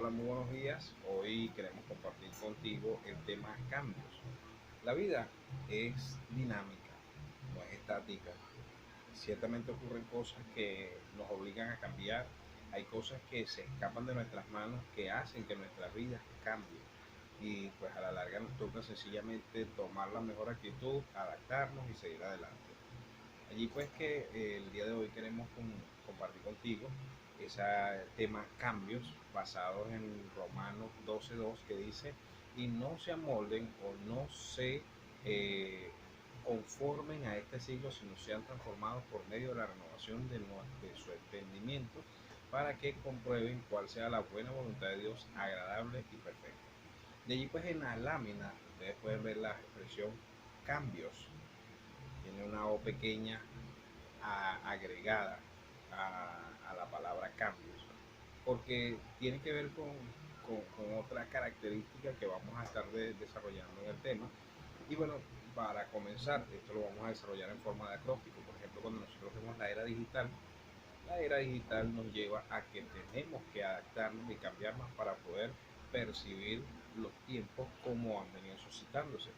Hola, muy buenos días. Hoy queremos compartir contigo el tema cambios. La vida es dinámica, no es estática. Ciertamente ocurren cosas que nos obligan a cambiar. Hay cosas que se escapan de nuestras manos que hacen que nuestras vidas cambien. Y pues a la larga nos toca sencillamente tomar la mejor actitud, adaptarnos y seguir adelante. Allí pues que el día de hoy queremos compartir contigo ese tema cambios basados en Romanos 12:2 que dice, y no se amolden o no se eh, conformen a este siglo, sino sean transformados por medio de la renovación de su entendimiento para que comprueben cuál sea la buena voluntad de Dios, agradable y perfecta. De allí pues en la lámina ustedes pueden ver la expresión cambios, tiene una O pequeña agregada a la palabra cambios, porque tiene que ver con otra característica que vamos a estar desarrollando en el tema. Y bueno, para comenzar, esto lo vamos a desarrollar en forma de acróstico. Por ejemplo, cuando nosotros vemos la era digital nos lleva a que tenemos que adaptarnos y cambiarnos para poder percibir los tiempos como han venido suscitándose.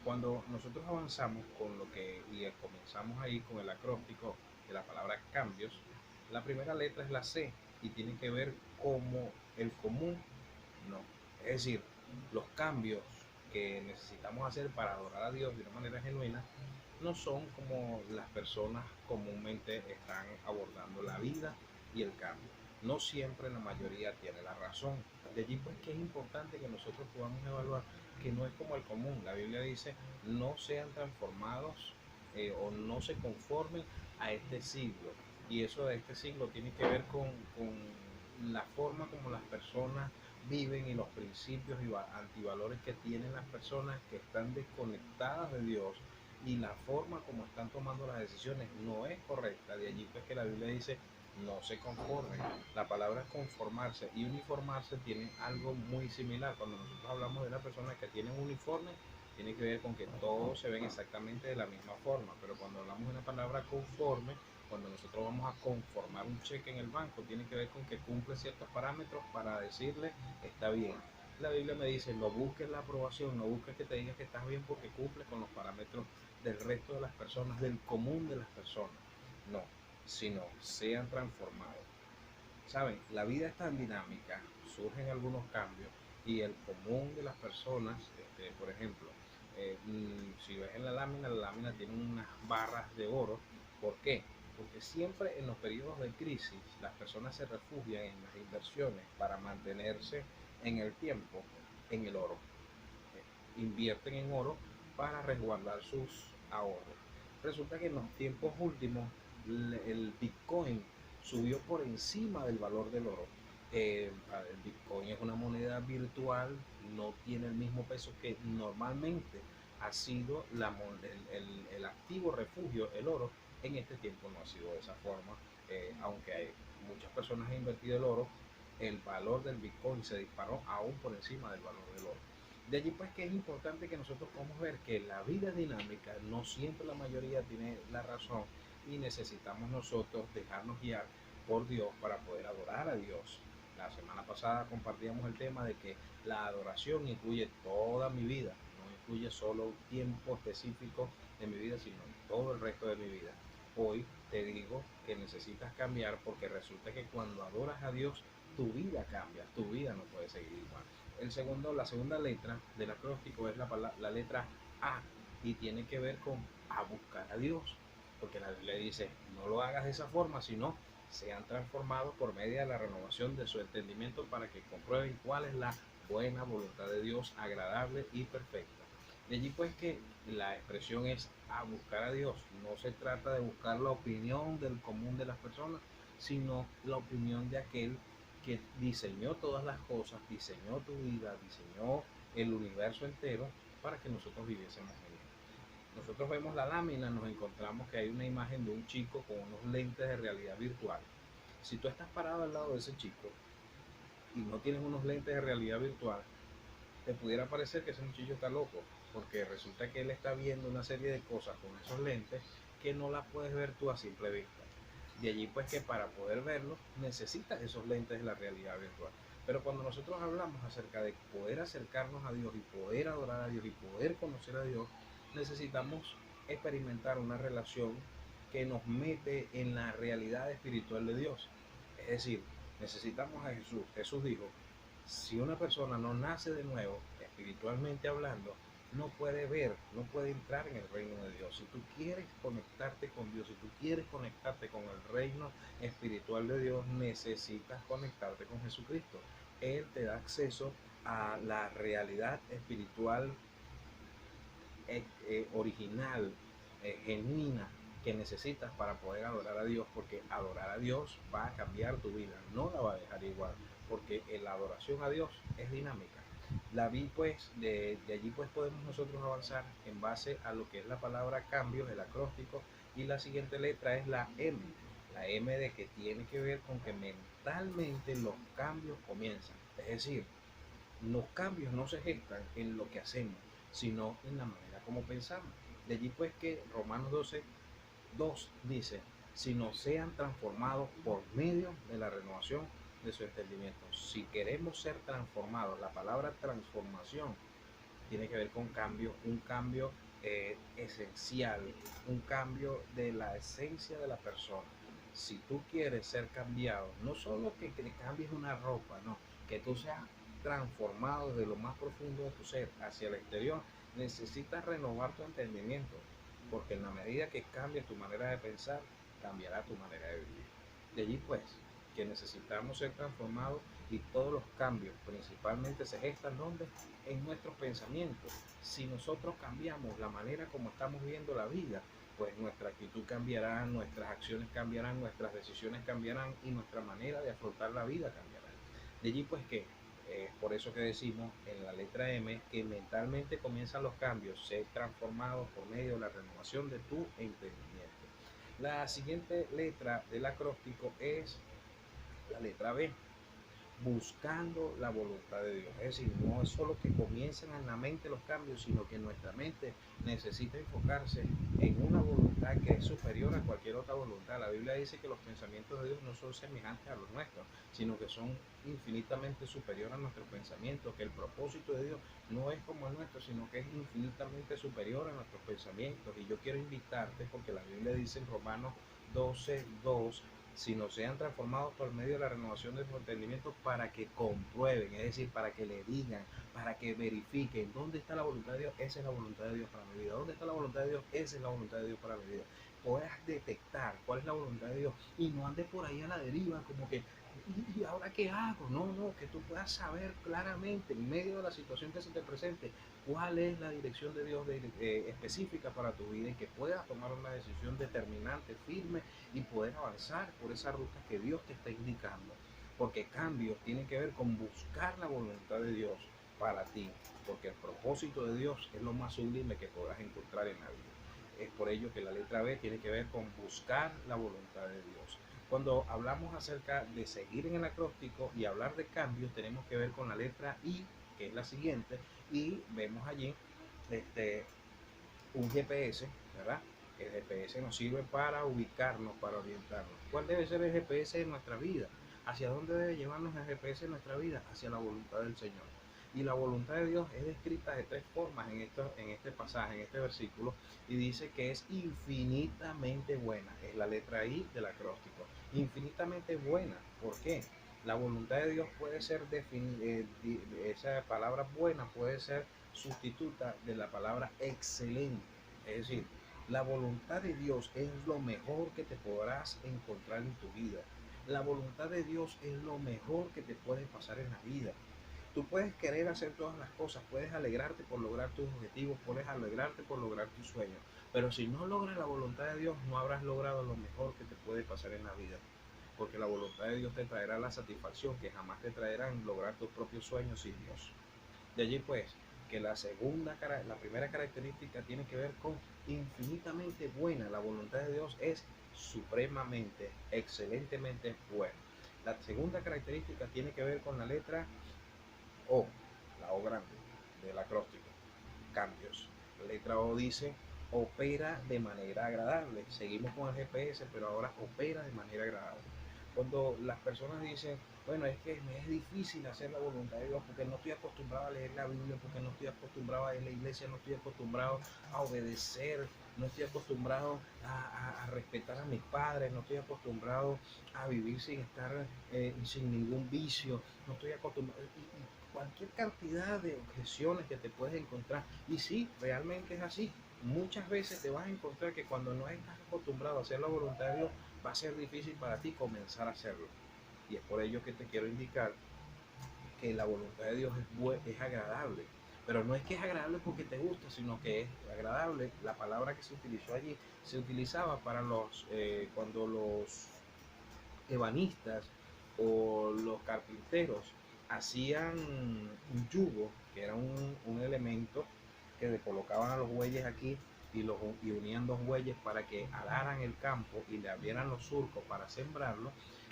Cuando nosotros avanzamos con lo que y comenzamos ahí con el acróstico de la palabra cambios, la primera letra es la C y tiene que ver como el común, no. Es decir, los cambios que necesitamos hacer para adorar a Dios de una manera genuina no son como las personas comúnmente están abordando la vida y el cambio. No siempre la mayoría tiene la razón. De allí pues que es importante que nosotros podamos evaluar que no es como el común. La Biblia dice, no sean transformados o no se conformen a este siglo. Y eso de este siglo tiene que ver con la forma como las personas viven y los principios y antivalores que tienen las personas que están desconectadas de Dios, y la forma como están tomando las decisiones no es correcta. De allí pues que la Biblia dice no se conformen. La palabra conformarse y uniformarse tienen algo muy similar. Cuando nosotros hablamos de una persona que tiene un uniforme, tiene que ver con que todos se ven exactamente de la misma forma. Pero cuando hablamos de una palabra conforme, cuando nosotros vamos a conformar un cheque en el banco, tiene que ver con que cumple ciertos parámetros para decirle está bien. La Biblia me dice, no busques la aprobación, no busques que te digas que estás bien porque cumple con los parámetros del resto de las personas, del común de las personas. No, sino sean transformados. Saben, la vida es tan dinámica, surgen algunos cambios y el común de las personas, por ejemplo, si ves en la lámina tiene unas barras de oro. ¿Por qué? Porque siempre en los periodos de crisis las personas se refugian en las inversiones para mantenerse en el tiempo en el oro. Invierten en oro para resguardar sus ahorros. Resulta que en los tiempos últimos el Bitcoin subió por encima del valor del oro. El Bitcoin es una moneda virtual, no tiene el mismo peso que normalmente ha sido el activo refugio, el oro. En este tiempo no ha sido de esa forma, aunque hay muchas personas han invertido el oro, el valor del Bitcoin se disparó aún por encima del valor del oro. De allí pues que es importante que nosotros podamos ver que la vida es dinámica, no siempre la mayoría tiene la razón y necesitamos nosotros dejarnos guiar por Dios para poder adorar a Dios. La semana pasada compartíamos el tema de que la adoración incluye toda mi vida, no incluye solo un tiempo específico de mi vida, sino todo el resto de mi vida. Hoy te digo que necesitas cambiar porque resulta que cuando adoras a Dios, tu vida cambia, tu vida no puede seguir igual. La segunda letra del acróstico es la letra A y tiene que ver con a buscar a Dios, porque la Biblia dice, no lo hagas de esa forma, sino sean transformados por medio de la renovación de su entendimiento para que comprueben cuál es la buena voluntad de Dios, agradable y perfecta. De allí pues que la expresión es a buscar a Dios. No se trata de buscar la opinión del común de las personas, sino la opinión de aquel que diseñó todas las cosas, diseñó tu vida, diseñó el universo entero para que nosotros viviésemos en él. Nosotros vemos la lámina, nos encontramos que hay una imagen de un chico con unos lentes de realidad virtual. Si tú estás parado al lado de ese chico y no tienes unos lentes de realidad virtual, te pudiera parecer que ese muchacho está loco, porque resulta que él está viendo una serie de cosas con esos lentes que no las puedes ver tú a simple vista. De allí pues que para poder verlo necesitas esos lentes de la realidad virtual. Pero cuando nosotros hablamos acerca de poder acercarnos a Dios y poder adorar a Dios y poder conocer a Dios, necesitamos experimentar una relación que nos mete en la realidad espiritual de Dios. Es decir, necesitamos a Jesús. Jesús dijo, si una persona no nace de nuevo, espiritualmente hablando, no puede ver, no puede entrar en el reino de Dios. Si tú quieres conectarte con Dios, si tú quieres conectarte con el reino espiritual de Dios, necesitas conectarte con Jesucristo. Él te da acceso a la realidad espiritual original, genuina, que necesitas para poder adorar a Dios, porque adorar a Dios va a cambiar tu vida, no la va a dejar igual, porque la adoración a Dios es dinámica. La vi pues, de allí pues podemos nosotros avanzar en base a lo que es la palabra cambios, el acróstico, y la siguiente letra es la M de que tiene que ver con que mentalmente los cambios comienzan, es decir, los cambios no se gestan en lo que hacemos, sino en la manera como pensamos. De allí pues que Romanos 12:2 dice, sino sean transformados por medio de la renovación de su entendimiento. Si queremos ser transformados, la palabra transformación tiene que ver con cambio, un cambio esencial, un cambio de la esencia de la persona. Si tú quieres ser cambiado, no solo que te cambies una ropa, no, que tú seas transformado de lo más profundo de tu ser hacia el exterior, necesitas renovar tu entendimiento, porque en la medida que cambies tu manera de pensar, cambiará tu manera de vivir. De allí pues, que necesitamos ser transformados y todos los cambios principalmente se gestan donde en nuestros pensamientos. Si nosotros cambiamos la manera como estamos viendo la vida, pues nuestra actitud cambiará, nuestras acciones cambiarán, nuestras decisiones cambiarán y nuestra manera de afrontar la vida cambiará. De allí pues que por eso que decimos en la letra M que mentalmente comienzan los cambios, ser transformados por medio de la renovación de tu entendimiento. La siguiente letra del acróstico es la letra B, buscando la voluntad de Dios. Es decir, no es solo que comiencen en la mente los cambios, sino que nuestra mente necesita enfocarse en una voluntad que es superior a cualquier otra voluntad. La Biblia dice que los pensamientos de Dios no son semejantes a los nuestros, sino que son infinitamente superiores a nuestros pensamientos, que el propósito de Dios no es como el nuestro, sino que es infinitamente superior a nuestros pensamientos. Y yo quiero invitarte, porque la Biblia dice en Romanos 12:2, sino sean transformados por medio de la renovación de su entendimiento para que comprueben, es decir, para que le digan, para que verifiquen dónde está la voluntad de Dios. Esa es la voluntad de Dios para mi vida. ¿Dónde está la voluntad de Dios? Esa es la voluntad de Dios para mi vida. Puedas detectar cuál es la voluntad de Dios y no andes por ahí a la deriva como que ¿y ahora qué hago? No, no, que tú puedas saber claramente en medio de la situación que se te presente cuál es la dirección de Dios específica para tu vida y que puedas tomar una decisión determinante, firme y poder avanzar por esa ruta que Dios te está indicando. Porque cambios tienen que ver con buscar la voluntad de Dios para ti, porque el propósito de Dios es lo más sublime que podrás encontrar en la vida. Es por ello que la letra B tiene que ver con buscar la voluntad de Dios. Cuando hablamos acerca de seguir en el acróstico y hablar de cambios, tenemos que ver con la letra I, que es la siguiente, y vemos allí un GPS, ¿verdad? El GPS nos sirve para ubicarnos, para orientarnos. ¿Cuál debe ser el GPS en nuestra vida? ¿Hacia dónde debe llevarnos el GPS en nuestra vida? Hacia la voluntad del Señor. Y la voluntad de Dios es descrita de tres formas en este pasaje, en este versículo, y dice que es infinitamente buena. Es la letra I del acróstico. Infinitamente buena. ¿Por qué? La voluntad de Dios puede ser esa palabra buena puede ser sustituta de la palabra excelente. Es decir, la voluntad de Dios es lo mejor que te podrás encontrar en tu vida. La voluntad de Dios es lo mejor que te puede pasar en la vida. Tú puedes querer hacer todas las cosas, puedes alegrarte por lograr tus objetivos, puedes alegrarte por lograr tus sueños, pero si no logras la voluntad de Dios, no habrás logrado lo mejor que te puede pasar en la vida, porque la voluntad de Dios te traerá la satisfacción que jamás te traerán lograr tus propios sueños sin Dios. De allí pues que la primera característica tiene que ver con infinitamente buena. La voluntad de Dios es supremamente, excelentemente buena. La segunda característica tiene que ver con la letra O, la O grande del acróstico. Cambios. La letra O dice opera de manera agradable. Seguimos con el GPS, pero ahora opera de manera agradable. Cuando las personas dicen, bueno, es que me es difícil hacer la voluntad de Dios porque no estoy acostumbrado a leer la Biblia, porque no estoy acostumbrado a ir a la iglesia, no estoy acostumbrado a obedecer, no estoy acostumbrado a respetar a mis padres, no estoy acostumbrado a vivir sin estar, sin ningún vicio, no estoy acostumbrado, y cualquier cantidad de objeciones que te puedes encontrar. Y sí, realmente es así. Muchas veces te vas a encontrar que cuando no estás acostumbrado a hacer la voluntad de Dios, va a ser difícil para ti comenzar a hacerlo. Y es por ello que te quiero indicar que la voluntad de Dios es agradable. Pero no es que es agradable porque te gusta, sino que es agradable. La palabra que se utilizó allí se utilizaba para cuando los ebanistas o los carpinteros hacían un yugo, que era un elemento que le colocaban a los bueyes aquí y unían dos bueyes para que araran el campo y le abrieran los surcos para sembrarlo.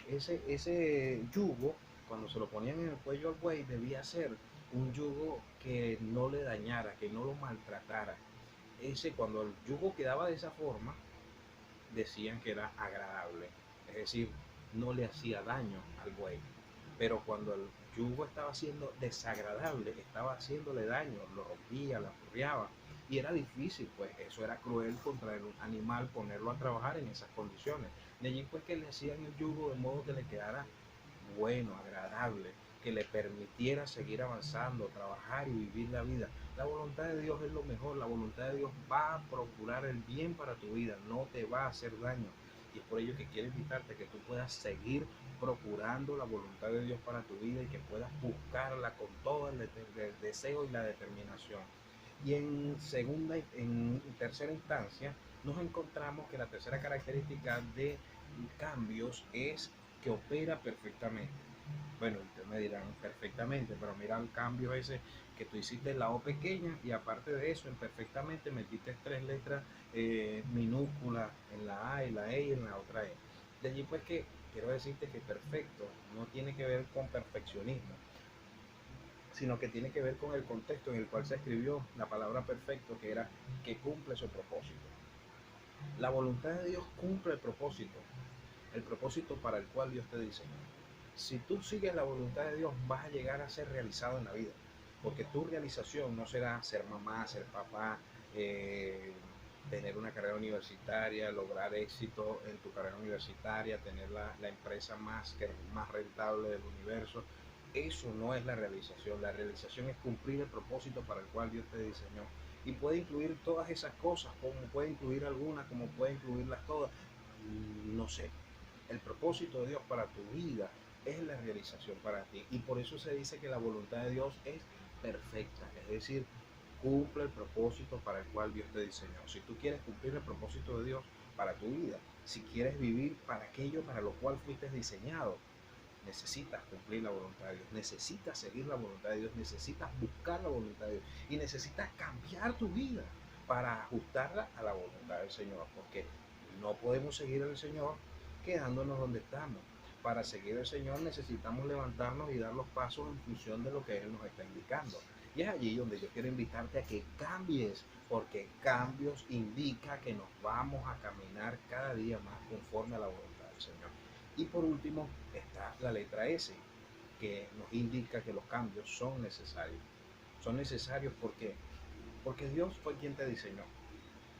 Ese yugo, cuando se lo ponían en el cuello al buey, debía ser un yugo que no le dañara, que no lo maltratara. Cuando el yugo quedaba de esa forma, decían que era agradable, es decir, no le hacía daño al buey. Pero cuando el yugo estaba siendo desagradable, estaba haciéndole daño, lo rompía, lo apurreaba, y era difícil, pues eso era cruel contra el animal ponerlo a trabajar en esas condiciones. De allí pues que le hacían el yugo de modo que le quedara bueno, agradable, que le permitiera seguir avanzando, trabajar y vivir la vida. La voluntad de Dios es lo mejor, la voluntad de Dios va a procurar el bien para tu vida, no te va a hacer daño. Y es por ello que quiero invitarte a que tú puedas seguir procurando la voluntad de Dios para tu vida y que puedas buscarla con todo el deseo y la determinación. Y en tercera instancia, nos encontramos que la tercera característica de cambios es que opera perfectamente. Bueno, ustedes me dirán perfectamente, pero mira el cambio ese que tú hiciste en la O pequeña y aparte de eso, en perfectamente metiste tres letras minúsculas en la A y la E y en la otra E. De allí pues que quiero decirte que perfecto no tiene que ver con perfeccionismo, sino que tiene que ver con el contexto en el cual se escribió la palabra perfecto, que era que cumple su propósito. La voluntad de Dios cumple el propósito para el cual Dios te diseñó. Si tú sigues la voluntad de Dios, vas a llegar a ser realizado en la vida, porque tu realización no será ser mamá, ser papá, eh, tener una carrera universitaria, lograr éxito en tu carrera universitaria, tener la empresa más rentable del universo. Eso no es la realización. La realización es cumplir el propósito para el cual Dios te diseñó. Y puede incluir todas esas cosas, como puede incluir algunas, como puede incluirlas todas. No sé. El propósito de Dios para tu vida es la realización para ti. Y por eso se dice que la voluntad de Dios es perfecta. Es decir, cumple el propósito para el cual Dios te diseñó. Si tú quieres cumplir el propósito de Dios para tu vida, si quieres vivir para aquello para lo cual fuiste diseñado, necesitas cumplir la voluntad de Dios, necesitas seguir la voluntad de Dios, necesitas buscar la voluntad de Dios y necesitas cambiar tu vida para ajustarla a la voluntad del Señor, porque no podemos seguir al Señor quedándonos donde estamos. Para seguir al Señor necesitamos levantarnos y dar los pasos en función de lo que Él nos está indicando. Y es allí donde yo quiero invitarte a que cambies, porque cambios indica que nos vamos a caminar cada día más conforme a la voluntad del Señor. Y por último está la letra S, que nos indica que los cambios son necesarios. Son necesarios porque Dios fue quien te diseñó.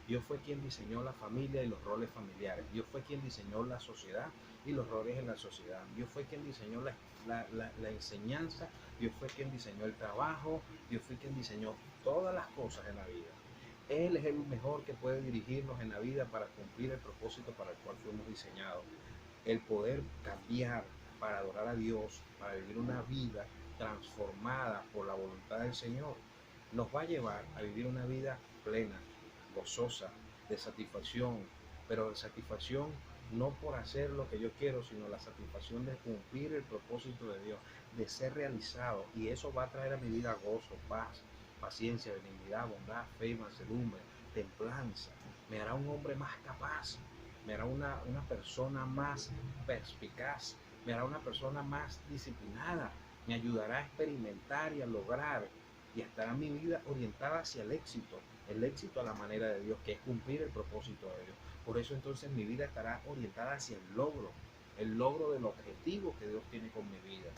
Dios fue quien diseñó la familia y los roles familiares. Dios fue quien diseñó la sociedad y los roles en la sociedad. Dios fue quien diseñó la enseñanza. Dios fue quien diseñó el trabajo. Dios fue quien diseñó todas las cosas en la vida. Él es el mejor que puede dirigirnos en la vida para cumplir el propósito para el cual fuimos diseñados. El poder cambiar para adorar a Dios, para vivir una vida transformada por la voluntad del Señor, nos va a llevar a vivir una vida plena, gozosa, de satisfacción, pero de satisfacción no por hacer lo que yo quiero, sino la satisfacción de cumplir el propósito de Dios, de ser realizado. Y eso va a traer a mi vida gozo, paz, paciencia, benignidad, bondad, fe, mansedumbre, templanza. Me hará un hombre más capaz, me hará una persona más perspicaz, me hará una persona más disciplinada, me ayudará a experimentar y a lograr y estará mi vida orientada hacia el éxito a la manera de Dios, que es cumplir el propósito de Dios. Por eso entonces mi vida estará orientada hacia el logro, el logro del objetivo que Dios tiene con mi vida.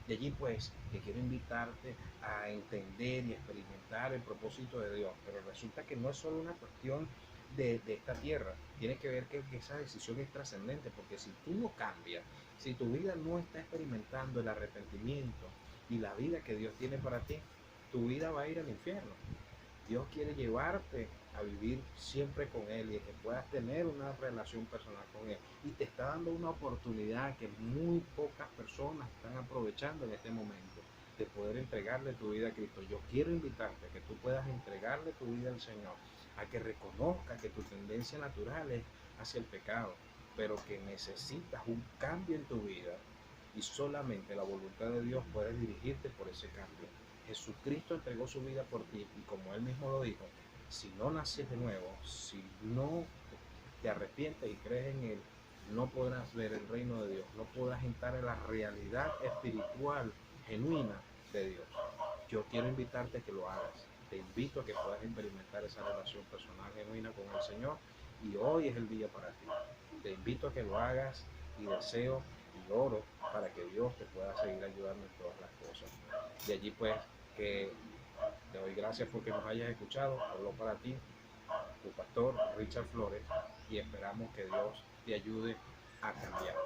De allí pues que quiero invitarte a entender y experimentar el propósito de Dios, pero resulta que no es solo una cuestión de esta tierra, tiene que ver que esa decisión es trascendente, porque si tú no cambias, si tu vida no está experimentando el arrepentimiento y la vida que Dios tiene para ti, tu vida va a ir al infierno. Dios quiere llevarte a vivir siempre con Él y que puedas tener una relación personal con Él. Y te está dando una oportunidad que muy pocas personas están aprovechando en este momento, de poder entregarle tu vida a Cristo. Yo quiero invitarte a que tú puedas entregarle tu vida al Señor, a que reconozcas que tu tendencia natural es hacia el pecado, pero que necesitas un cambio en tu vida y solamente la voluntad de Dios puede dirigirte por ese cambio. Jesucristo entregó su vida por ti y como Él mismo lo dijo, si no naces de nuevo, si no te arrepientes y crees en Él, no podrás ver el reino de Dios, no podrás entrar en la realidad espiritual genuina de Dios. Yo quiero invitarte a que lo hagas. Te invito a que puedas experimentar esa relación personal genuina con el Señor y hoy es el día para ti. Te invito a que lo hagas y deseo y oro para que Dios te pueda seguir ayudando en todas las cosas. De allí pues que te doy gracias porque nos hayas escuchado. Habló para ti tu pastor Richard Flores y esperamos que Dios te ayude a cambiar.